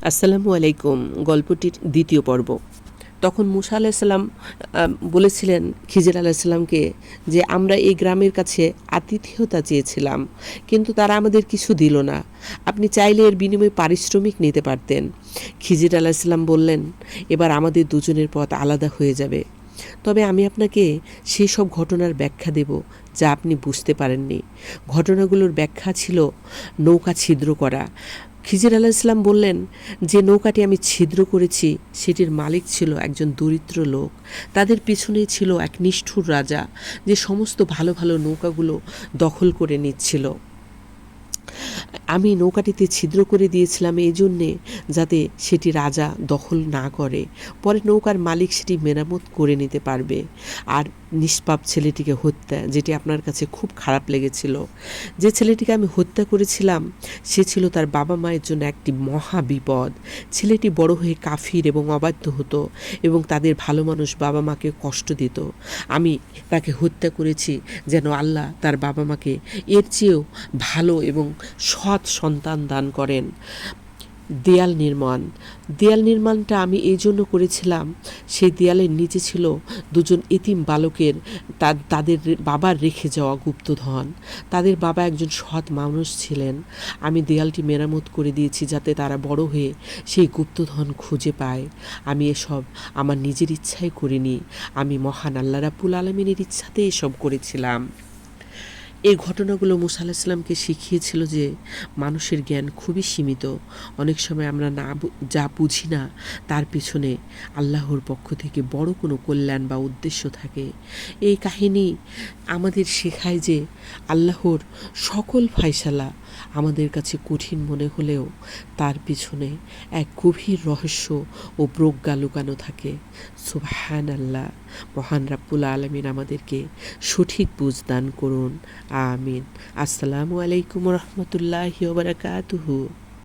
আসসালামু আলাইকুম। গল্পটির দ্বিতীয় পর্ব। তখন মুসা আলাইসাল্লাম বলেছিলেন খিজির আলাইসাল্লামকে যে আমরা এই গ্রামের কাছে আতিথেয়তা চেয়েছিলাম, কিন্তু তারা আমাদের কিছু দিল না। আপনি চাইলে এর বিনিময়ে পারিশ্রমিক নিতে পারতেন। খিজির আলাইসাল্লাম বললেন, এবার আমাদের দুজনের পথ আলাদা হয়ে যাবে। তবে আমি আপনাকে সেই সব ঘটনার ব্যাখ্যা দেব যা আপনি বুঝতে পারেননি। ঘটনাগুলোর ব্যাখ্যা ছিল নৌকা ছিদ্র করা। খিজির আলাইহিসসালাম বললেন, যে নৌকাটি আমি ছিদ্র করেছি সেটির মালিক ছিল একজন দরিদ্র লোক। তাদের পিছনেই ছিল এক নিষ্ঠুর রাজা, যে সমস্ত ভালো ভালো নৌকাগুলো দখল করে নিচ্ছিল। আমি নৌকাটিতে ছিদ্র করে দিয়েছিলাম এই জন্যে যাতে সেটি রাজা দখল না করে। পরে নৌকার মালিক সেটি মেরামত করে নিতে পারবে। আর নিষ্পাপ ছেলেটিকে হত্যা, যেটি আপনার কাছে খুব খারাপ লেগেছিল, যে ছেলেটিকে আমি হত্যা করেছিলাম সে ছিল তার বাবা মায়ের জন্য একটি মহা বিপদ। ছেলেটি বড় হয়ে কাফির এবং অবাধ্য হতো এবং তাদের ভালো মানুষ বাবা মাকে কষ্ট দিত। আমি তাকে হত্যা করেছি যেন আল্লাহ তার বাবা মাকে এর চেয়েও ভালো এবং সৎ সন্তান দান করেন। দেয়াল নির্মাণটা আমি এই জন্য করেছিলাম, সেই দেয়ালের নিচে ছিল দুজন এতিম বালকের তাদের বাবার রেখে যাওয়া গুপ্তধন। তাদের বাবা একজন সৎ মানুষ ছিলেন। আমি দেয়ালটি মেরামত করে দিয়েছি যাতে তারা বড় হয়ে সেই গুপ্তধন খুঁজে পায়। আমি এসব আমার নিজের ইচ্ছাই করিনি, আমি মহান আল্লাহ রাব্বুল আলামিনের ইচ্ছাতে এসব করেছিলাম। এই ঘটনাগুলো মুসা আলাহিসাল্লামকে শিখিয়েছিল যে মানুষের জ্ঞান খুবই সীমিত। অনেক সময় আমরা যা বুঝি না তার পিছনে আল্লাহর পক্ষ থেকে বড় কোনো কল্যাণ বা উদ্দেশ্য থাকে। এই কাহিনী আমাদের শেখায় যে আল্লাহর সকল ফায়সালা আমাদের কাছে কঠিন মনে হলেও তার পিছনে এক গভীর রহস্য ও প্রজ্ঞা লুকানো থাকে। সুবহানাল্লাহ। মহান রাব্বুল আলামিন আমাদেরকে সঠিক বুঝ দান করুন। আমিন। আসসালামু আলাইকুম রহমতুল্লাহি ওয়া বারাকাতুহু।